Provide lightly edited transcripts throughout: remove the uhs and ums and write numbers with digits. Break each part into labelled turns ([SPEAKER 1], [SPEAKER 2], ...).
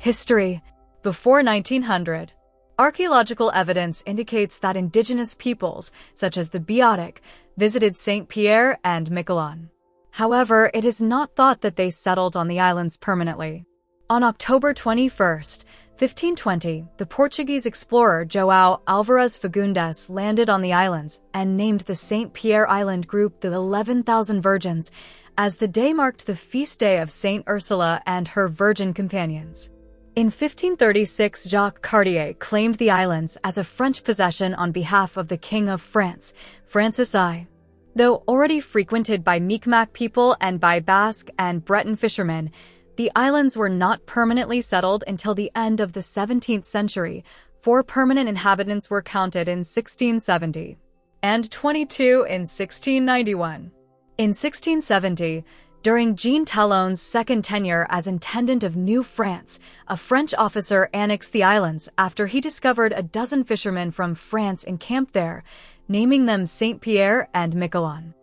[SPEAKER 1] History. Before 1900, archaeological evidence indicates that indigenous peoples, such as the Beothuk, visited Saint-Pierre and Miquelon. However, it is not thought that they settled on the islands permanently. On October 21, 1520, the Portuguese explorer João Alvarez Fagundes landed on the islands and named the Saint-Pierre Island group the 11,000 Virgins, as the day marked the feast day of Saint Ursula and her virgin companions. In 1536, Jacques Cartier claimed the islands as a French possession on behalf of the King of France, Francis I. Though already frequented by Mi'kmaq people and by Basque and Breton fishermen, the islands were not permanently settled until the end of the 17th century. 4 permanent inhabitants were counted in 1670, and 22 in 1691. In 1670, during Jean Talon's second tenure as intendant of New France, a French officer annexed the islands after he discovered a dozen fishermen from France encamped there, naming them Saint-Pierre and Miquelon.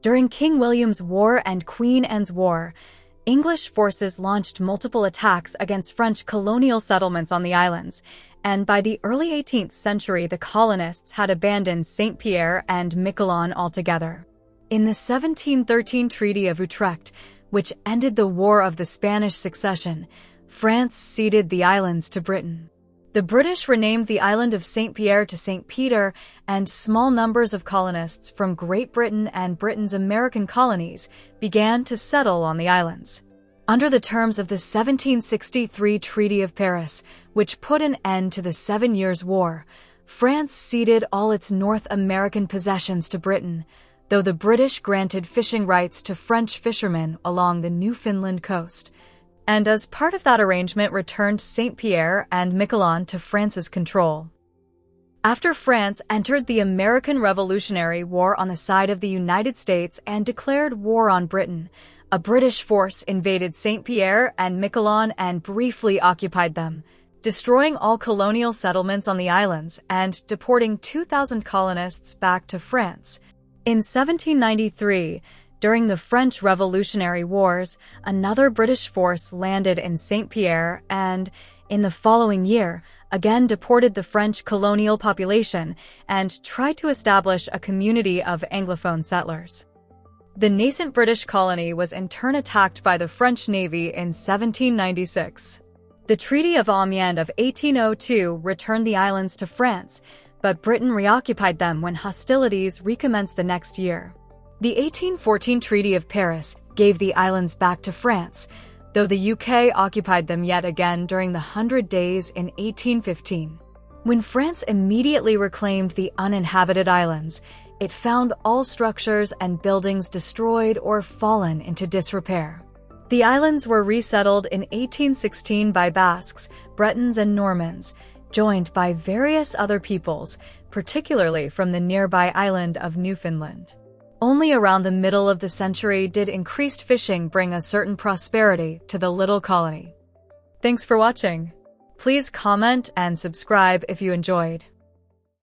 [SPEAKER 1] During King William's War and Queen Anne's War, English forces launched multiple attacks against French colonial settlements on the islands, and by the early 18th century the colonists had abandoned Saint-Pierre and Miquelon altogether. In the 1713 Treaty of Utrecht, which ended the War of the Spanish Succession, France ceded the islands to Britain. The British renamed the island of Saint-Pierre to St. Peter, and small numbers of colonists from Great Britain and Britain's American colonies began to settle on the islands. Under the terms of the 1763 Treaty of Paris, which put an end to the 7 Years' War, France ceded all its North American possessions to Britain, though the British granted fishing rights to French fishermen along the Newfoundland coast, and as part of that arrangement returned Saint-Pierre and Miquelon to France's control. After France entered the American Revolutionary War on the side of the United States and declared war on Britain, a British force invaded Saint-Pierre and Miquelon and briefly occupied them, destroying all colonial settlements on the islands and deporting 2,000 colonists back to France. In 1793, during the French Revolutionary Wars, another British force landed in Saint-Pierre and, in the following year, again deported the French colonial population and tried to establish a community of Anglophone settlers. The nascent British colony was in turn attacked by the French Navy in 1796. The Treaty of Amiens of 1802 returned the islands to France, but Britain reoccupied them when hostilities recommenced the next year. The 1814 Treaty of Paris gave the islands back to France, though the UK occupied them yet again during the 100 Days in 1815. When France immediately reclaimed the uninhabited islands, it found all structures and buildings destroyed or fallen into disrepair. The islands were resettled in 1816 by Basques, Bretons, and Normans, joined by various other peoples, particularly from the nearby island of Newfoundland. Only around the middle of the century did increased fishing bring a certain prosperity to the little colony. Thanks for watching. Please comment and subscribe if you enjoyed.